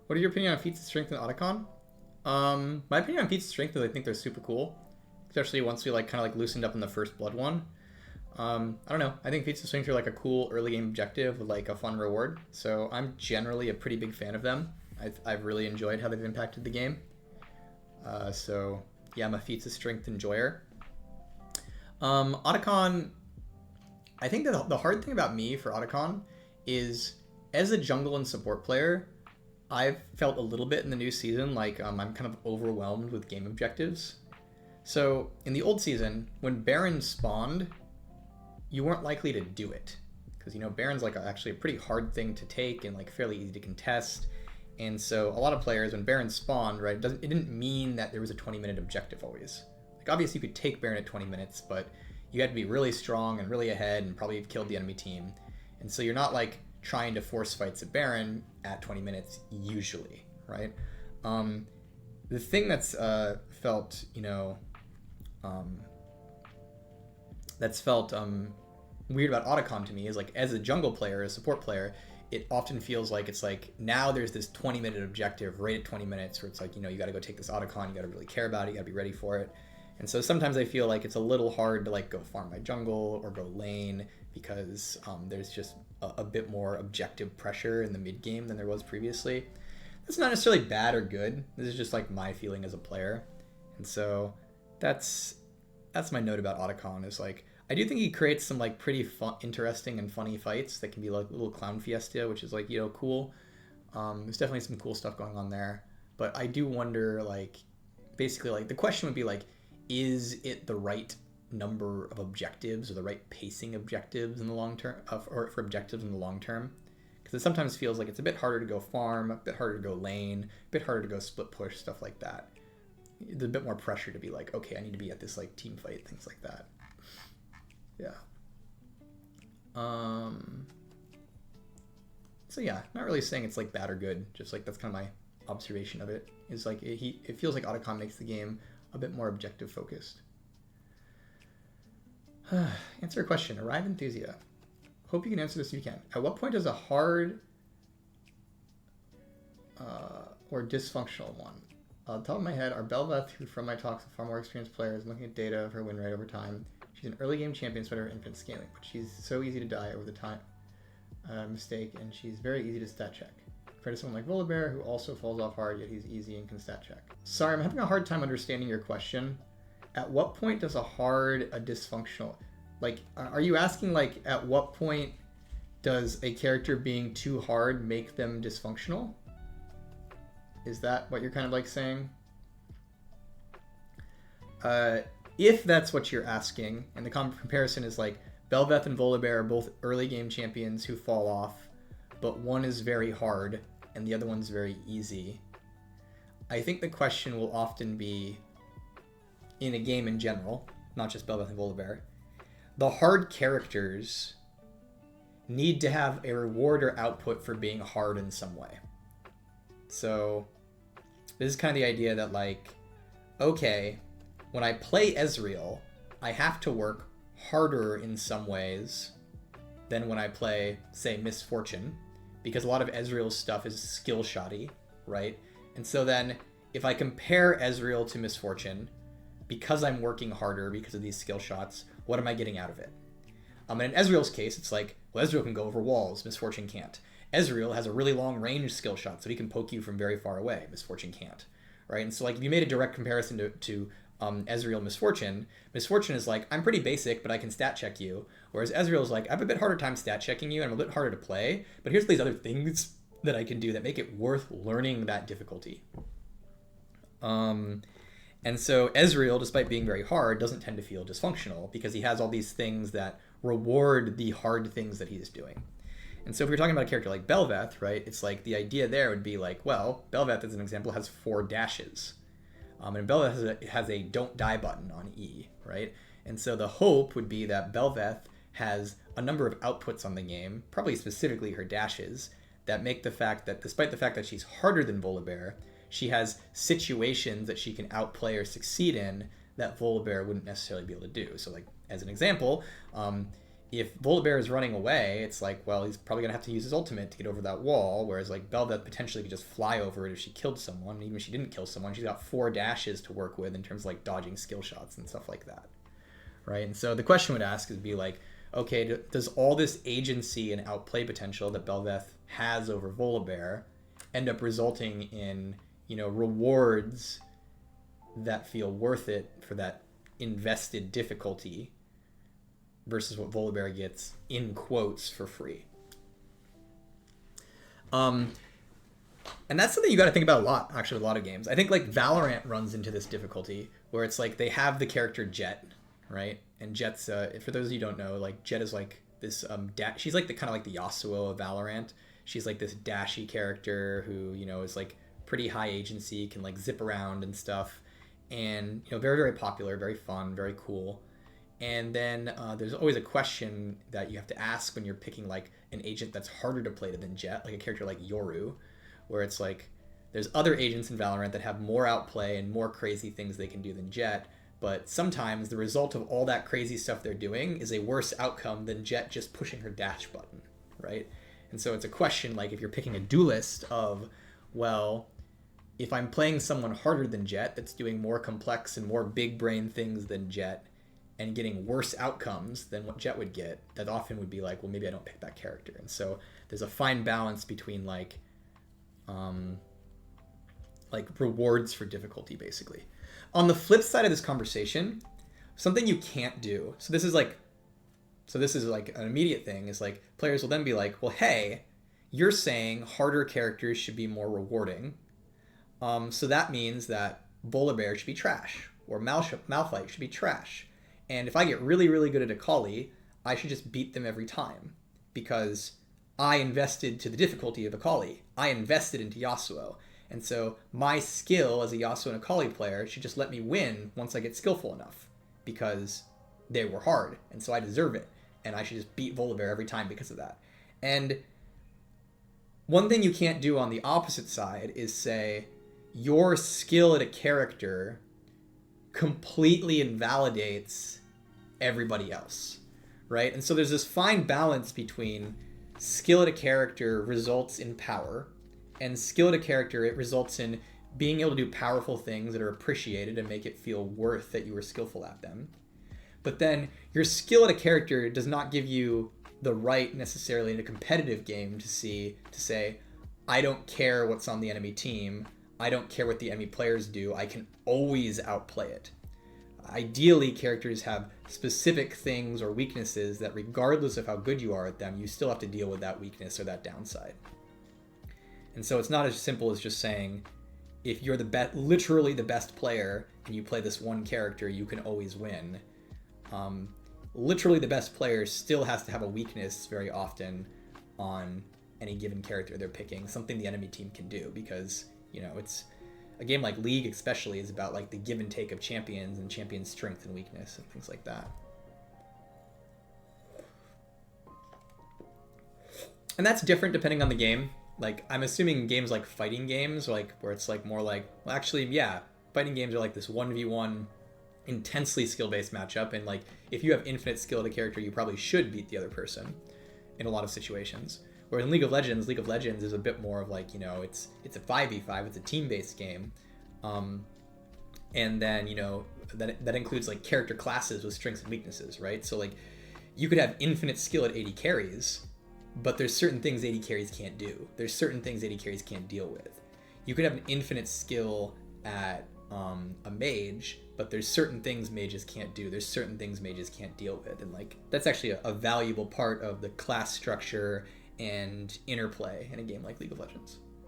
What are your opinion on Feats' strength and Atakhan? My opinion on Feats' strength is I think they're super cool, especially once we like kind of like loosened up in the first blood one. I don't know. I think Feats of Strength are like a cool early game objective with like a fun reward. So I'm generally a pretty big fan of them. I've really enjoyed how they've impacted the game. So yeah, I'm a Feats of Strength enjoyer. Atakhan, I think that the hard thing about me for Atakhan is as a jungle and support player, I've felt a little bit in the new season like I'm kind of overwhelmed with game objectives. So in the old season, when Baron spawned, you weren't likely to do it because Baron's like actually a pretty hard thing to take and like fairly easy to contest. And so a lot of players, when Baron spawned, right, it didn't mean that there was a 20-minute objective always. Like obviously you could take Baron at 20 minutes, but you had to be really strong and really ahead and probably have killed the enemy team. And so you're not like trying to force fights at Baron at 20 minutes usually, right? The thing that's felt, weird about Atakhan to me is like as a jungle player, a support player, it often feels like it's like now there's this 20-minute objective right at 20 minutes where it's like, you got to go take this Atakhan, you got to really care about it, you got to be ready for it. And so sometimes I feel like it's a little hard to like go farm my jungle or go lane because there's just a bit more objective pressure in the mid game than there was previously. That's not necessarily bad or good. This is just like my feeling as a player. And so that's my note about Atakhan is like, I do think he creates some like pretty fun, interesting and funny fights that can be like a little clown fiesta, which is like, cool. There's definitely some cool stuff going on there. But I do wonder, like, basically, like, the question would be like, is it the right number of objectives or the right pacing objectives in the long term, or for objectives in the long term? Because it sometimes feels like it's a bit harder to go farm, a bit harder to go lane, a bit harder to go split push, stuff like that. There's a bit more pressure to be like, okay, I need to be at this like team fight, things like that. Yeah. So yeah, not really saying it's like bad or good. Just like that's kind of my observation of it. Is like it feels like Atakhan makes the game a bit more objective focused. Answer a question. Arrive Enthusia. Hope you can answer this if you can. At what point does a hard or dysfunctional one? On the top of my head, our Belveth, who from my talks with far more experienced players, looking at data of her win rate over time. She's an early game champion despite her infant scaling, but she's so easy to die over the time mistake, and she's very easy to stat check. Compared to someone like Volibear, who also falls off hard, yet he's easy and can stat check. Sorry, I'm having a hard time understanding your question. At what point does a dysfunctional... Like, are you asking, like, at what point does a character being too hard make them dysfunctional? Is that what you're kind of, like, saying? If that's what you're asking, and the comparison is like Belveth and Volibear are both early game champions who fall off, but one is very hard and the other one's very easy, I think the question will often be, in a game in general, not just Belveth and Volibear, the hard characters need to have a reward or output for being hard in some way. So this is kind of the idea that like, okay, when I play Ezreal, I have to work harder in some ways than when I play, say, Misfortune, because a lot of Ezreal's stuff is skill shoddy, right? And so then, if I compare Ezreal to Misfortune, because I'm working harder because of these skill shots, what am I getting out of it? And in Ezreal's case, it's like, well, Ezreal can go over walls, Misfortune can't. Ezreal has a really long range skill shot, so he can poke you from very far away, Misfortune can't, right? And so like, if you made a direct comparison to Ezreal Misfortune is like, I'm pretty basic, but I can stat check you. Whereas Ezreal is like, I have a bit harder time stat checking you, and I'm a bit harder to play, but here's these other things that I can do that make it worth learning that difficulty. And so Ezreal, despite being very hard, doesn't tend to feel dysfunctional because he has all these things that reward the hard things that he's doing. And so if you're talking about a character like Belveth, right, it's like the idea there would be like, well, Belveth, as an example, has 4 dashes. And Belveth has a don't die button on E, right? And so the hope would be that Belveth has a number of outputs on the game, probably specifically her dashes, that make the fact that despite the fact that she's harder than Volibear, she has situations that she can outplay or succeed in that Volibear wouldn't necessarily be able to do. So like, as an example, if Volibear is running away, it's like, well, he's probably gonna have to use his ultimate to get over that wall, whereas like Bel'Veth potentially could just fly over it if she killed someone. Even if she didn't kill someone, she's got 4 dashes to work with in terms of like dodging skill shots and stuff like that, right? And so the question would ask is be like, okay, does all this agency and outplay potential that Bel'Veth has over Volibear end up resulting in, you know, rewards that feel worth it for that invested difficulty versus what Volibear gets in quotes for free? And that's something you got to think about a lot, actually, with a lot of games. I think like Valorant runs into this difficulty where it's like they have the character Jett, right? And Jett's for those of you who don't know, like Jett is like this she's like the kind of like the Yasuo of Valorant. She's like this dashy character who, you know, is like pretty high agency, can like zip around and stuff, and, you know, very, very popular, very fun, very cool. And then there's always a question that you have to ask when you're picking like an agent that's harder to play than Jett, like a character like Yoru, where it's like there's other agents in Valorant that have more outplay and more crazy things they can do than Jett, but sometimes the result of all that crazy stuff they're doing is a worse outcome than Jett just pushing her dash button, right? And so it's a question like if you're picking a duelist of, well, if I'm playing someone harder than Jett that's doing more complex and more big brain things than Jett, and getting worse outcomes than what Jett would get, that often would be like, well, maybe I don't pick that character. And so there's a fine balance between like rewards for difficulty, basically. On the flip side of this conversation, something you can't do. So this is like an immediate thing is like players will then be like, well, hey, you're saying harder characters should be more rewarding. So that means that Volibear should be trash, or Malphite should be trash. And if I get really, really good at Akali, I should just beat them every time because I invested to the difficulty of Akali. I invested into Yasuo. And so my skill as a Yasuo and Akali player should just let me win once I get skillful enough because they were hard. And so I deserve it. And I should just beat Volibear every time because of that. And one thing you can't do on the opposite side is say your skill at a character completely invalidates everybody else, right? And so there's this fine balance between skill at a character results in power, and skill at a character, it results in being able to do powerful things that are appreciated and make it feel worth that you were skillful at them. But then your skill at a character does not give you the right necessarily in a competitive game to say, I don't care what's on the enemy team, I don't care what the enemy players do, I can always outplay it. Ideally, characters have specific things or weaknesses that regardless of how good you are at them, you still have to deal with that weakness or that downside. And so it's not as simple as just saying, if you're literally the best player and you play this one character, you can always win. Literally the best player still has to have a weakness very often on any given character they're picking, something the enemy team can do, because, you know, it's a game like League especially is about like the give and take of champions and champions' strength and weakness and things like that. And that's different depending on the game. Like, I'm assuming games like fighting games, like where it's like more like, well, actually, yeah, fighting games are like this 1v1 intensely skill-based matchup, and like if you have infinite skill at a character, you probably should beat the other person in a lot of situations. Where in League of Legends is a bit more of like, you know, it's a 5v5, it's a team-based game, and then, you know, that includes like character classes with strengths and weaknesses, right? So like you could have infinite skill at AD carries, but there's certain things AD carries can't do. There's certain things AD carries can't deal with. You could have an infinite skill at a mage, but there's certain things mages can't do. There's certain things mages can't deal with, and like that's actually a valuable part of the class structure and interplay in a game like League of Legends.